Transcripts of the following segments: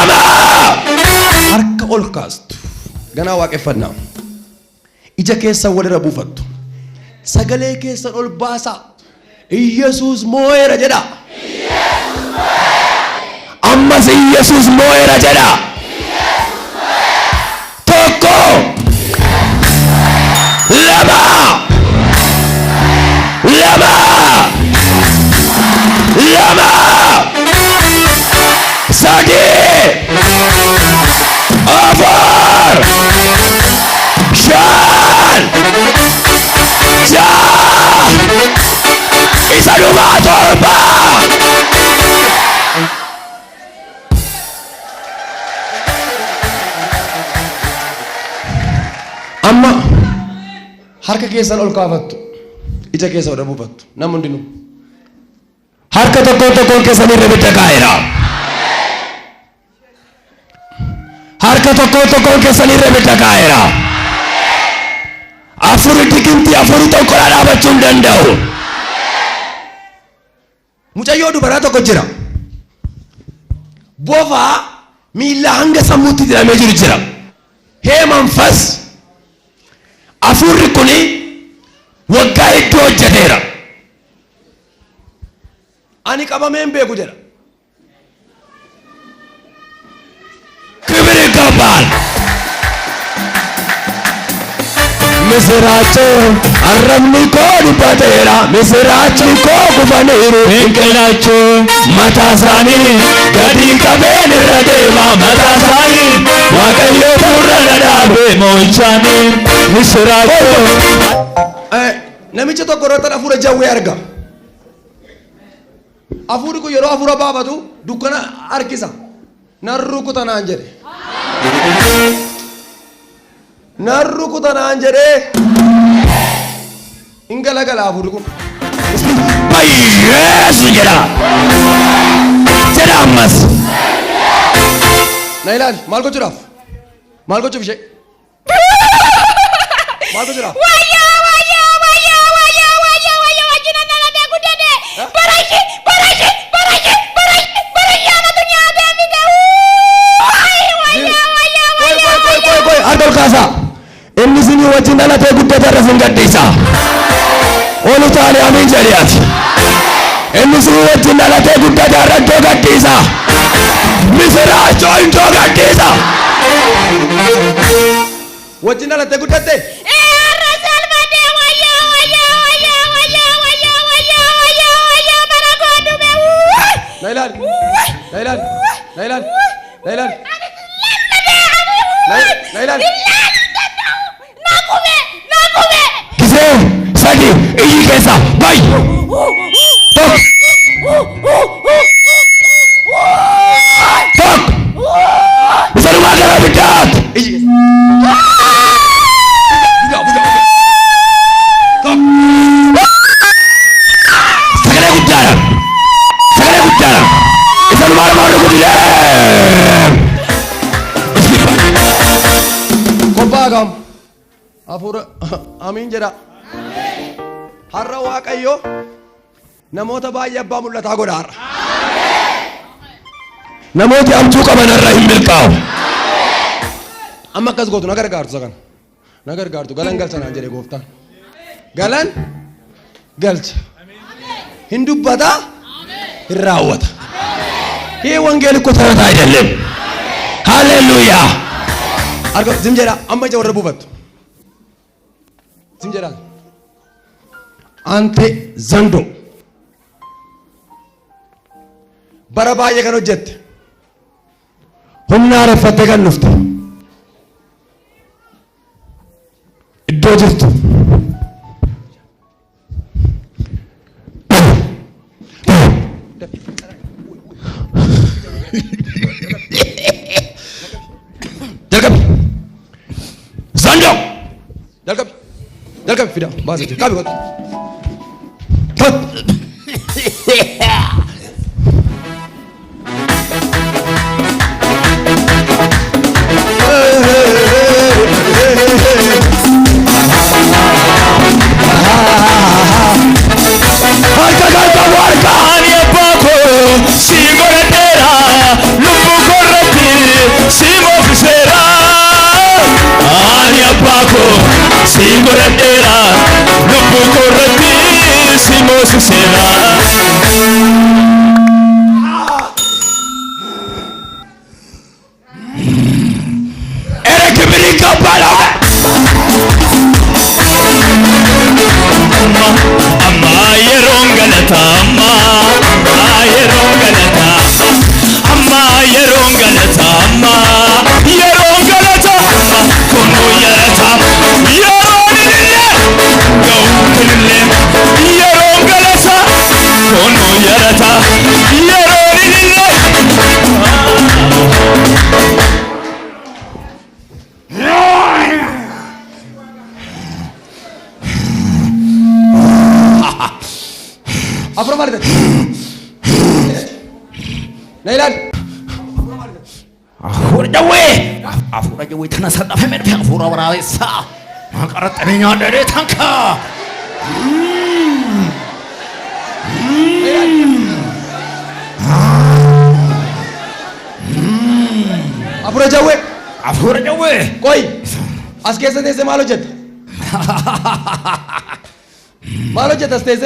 lama harka ol kaastu ganaa waaqeffannaa ija keessan walirra buufattu sagalee keessan ol baasaa Yesuus moo'eera jedha ammas Yesuus moo'eera jedha tokko lama sadi afar shan jaha isa dhumaa torba amma harka keessan ol kaafattu ija keessa ol buufattu namni hundinuu harka tokkoon keessan irra bidda kaa'eera harka tokkoon keessan irra bidda kaa'eera afuri dikinti afuri tokko dhaabachuu hin danda'u mucayyoo dubaraa tokko jira bofaa miila hanga sammuutti hidhamee jiru jira hee manfas afurri kuni waggaa hedduu hojjeteera ani qabamee hin beeku jedha kibiri gabbaan misiraacho arrabni koo dubbateera misiraachni koo gufaniiru hinqilaacho mataa isaanii gadi qabeen irra deema mataa isaanii waaqayyo fuula dhadhaabe moo'ichaanii misiraacho namicha tokko irratti hafuura jawwee arga hafuurri kun yeroo hafuura baafatu dukkana harkisa nan rukutanaan jedhe nan rukutanaan jedhe hin galagala hafuurri kun Yeesu jedha ammas na ilaali maal gochuudhaaf maal gochuuf ishee maal gochuudhaaf Adol kasa inni sini wajjin dhalatee guddate irra sin gadhiisa olu taane amiin jedhiyaati inni sini wajjin dhalatee guddate irra iddoo gadhiisa misiraachoo iddoo gadhiisa wajjin dhalatee guddatte Nailan Kise sadi iyi kesa bay tok bisa rumah gara bidat sagale gudara bisa rumah Kopagam afura amin jedha har'a waaqayyo namoota baay'ee abbaa mul'ataa godha har'a namooti amtuu qaban har'a hin milkaa'u amma akkas gootu na gargaartu sakan na gargaartu galan galchanaan jedhe gooftaan galan galcha hin dubbata hin raawwata ይህ ወንጌል እኮ ተረት አይደለም ሃሌሉያ Argo zimjera amma ija warra buufattu zimjera ante zando bara baay'ee kan hojjette humna araffatte kan dhufte iddoo jirtu Dalkam fida bahasa je kabi kot tot warka ani apako sigore tera lupu korati Siguraddera lubbu korratti si moosisera. Era kibir ይገባል amma yeroon galata amma yeroon galata amma yeroon galata amma yeroon galata kunu yarata yeroon illee gawuunillee yeroon galata kunu yarata yeroon illee afro marde nailan afura jawe ተነሰለፈ ምን አፉራ ወራይሳ ማቀረጠኛ ደሬ ታንካ afro jawe ቆይ አስከሰተ ማሎጀት ማሎጀት አስተይዘ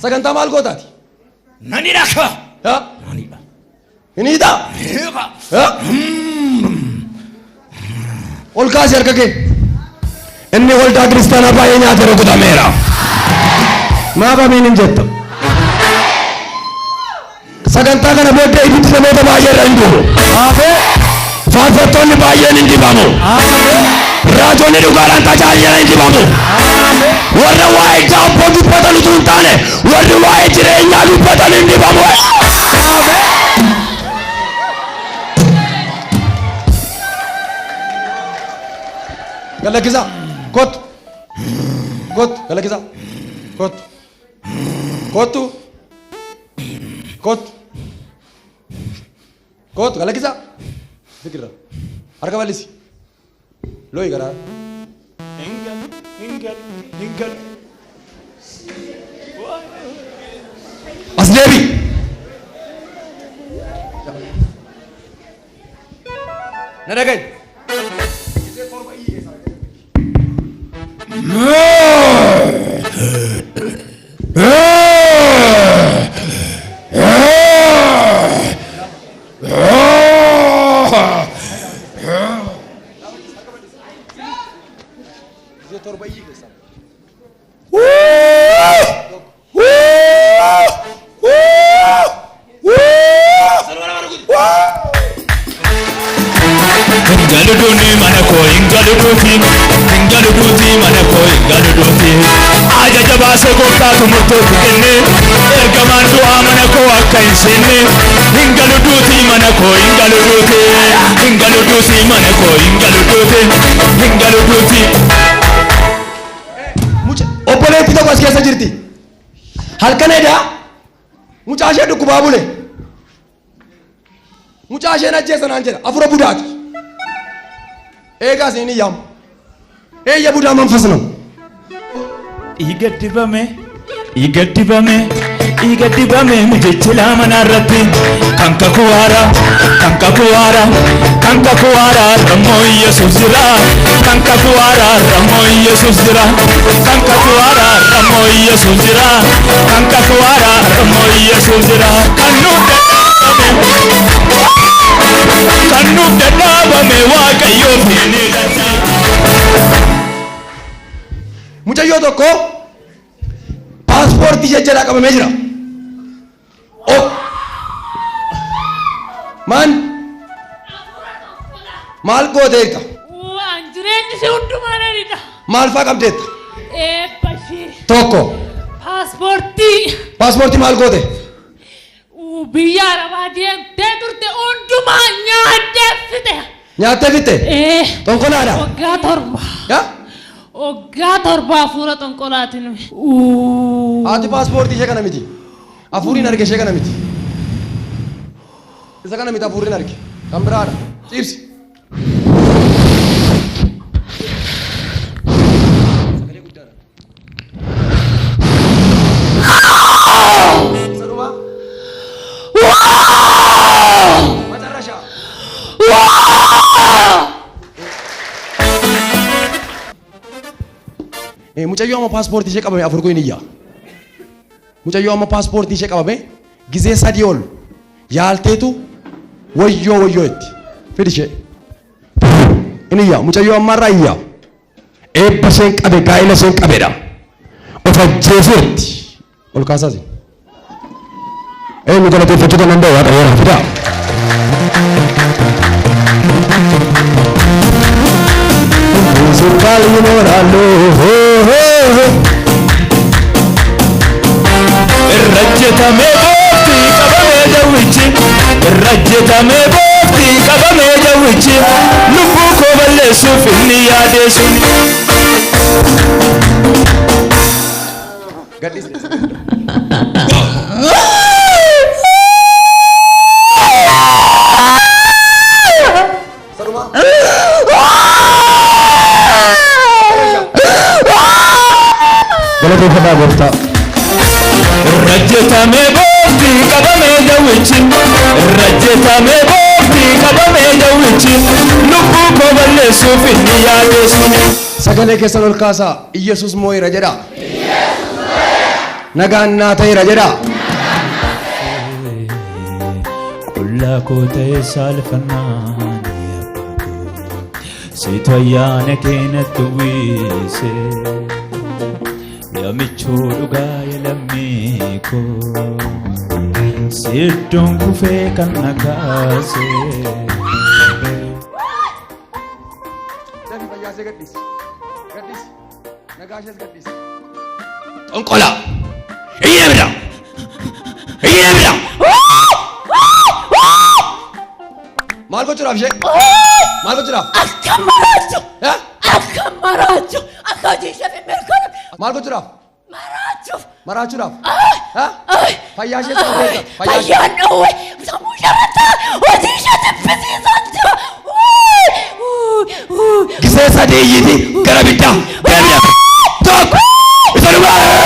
ሰገንታ ማልጎታት ነኒ ራካ ነኒ እኒዳ ኦልካስ ያርከከ እኒ ወልዳ ክርስቲያና ባየኛ ተረጉታ ሜራ ማባ ምን እንጀት ሰገንታ ከነ ቦደ ኢብት ሰሞተ ባየረ እንዱ አፌ ፋፈቶን ባየን እንዲባሙ ራጆን ዱጋራን ታጫየረ እንዲባሙ ወረ ዋይ ዳቦ ዱበተሉ ቱንታነ ወረ ዋይ ጅሬኛ ዱበተሉ እንዲባሙ አሜን ገለግዛ ኮት ገለግዛ ኮት ገለግዛ ፍቅር አርገባልሲ ሎይ ገራ እንገል አስደቢ ነደገኝ Ingaluduni manako ingaluduti manako ingaluduti aja jabase gofta tumurto kenne ergaman du'a manako akka insenne ingaluduti manako ingaluduti manako ingaluduti mucha obboleetti tokko as keessa jirti halkaneedha mucaa ishee dhukkubaa bule mucaa isheen ajjeesanaan jedha afura budaati eegaa siinii yaam eeyya budaa manfas ነው igadibame mujeechila manarratti kanka kuwara rammo yesus jira kanka kuwara rammo yesus jira kanka kuwara rammo yesus jira kanka kuwara rammo yesus jira kannu dadhabame waaqayyo fiinidhati mucayyoo tokko paaspoortii jejjedhaa qabamee jira maal gooteetta waan jireenyi si hundumaanidha maal faa qabdeetta eebbashii tokko paaspoortii maal goote biyya arabaa deemtee turte hundumaa nyaattee fitte tonkolaadha waggaa torba hafuura xonqolaatiin ati paaspoortii ishee kana miti hafuuriin arge ishee kana miti isa kana miti hafuuriin arge kan biraadha ciibsi mucayyoo amma paaspoortii ishee qabame afur goyin iyyaa. Mucayyoo amma paaspoortii ishee qabame gizee sadii ol yaalteetu wayyoo itti fidi ishee. Inni iyyaa mucayyoo ammaarraa iyyaa. Eebba isheen qabe gaa'ela isheen qabedha. Of ajjeeseetti ol kaasaasi. Eenyu galateeffachuu kan danda'u waaqa yoo fidaa. Musical ignorando Rajjetame boofti qabame jawwichi Rajjetame boofti qabame jawwichi lubbuu koo balleessuuf inni yaade suni galateeffadhaa gooftaa. Rajjetame boofti qabame jawwichi Rajjetame boofti qabame jawwichi lubbuu koo balleessuuf inni yaade suni. Sagalee keessan ol kaasaa Iyesuus moo'eera jedha. Nagaan naa ta'eera jedha. Qullaa koo ta'ee saalfannaan situ ayyaana keenyatti uwwise Yamichuu dhugaa lammii koo siddoon kufee kan nagaase. Xonqola. Iyyemira. Iyyemira. Maal gochuudhaaf ishee? Maal gochuudhaaf? Akkam maraachuu. Akkam maraachuu. Akka hojii ishee fi mirkana. Maal gochuudhaaf? Maraachuuf. Maraachuudhaaf? Fayyaa ishee ta'uu beekta. Fayyaan dhowwe. Sammuu ishee hojii ishee tiffisiisan jira. Gisee sadeeyyiti gara biddaa. Tokko. Isa dhumaa.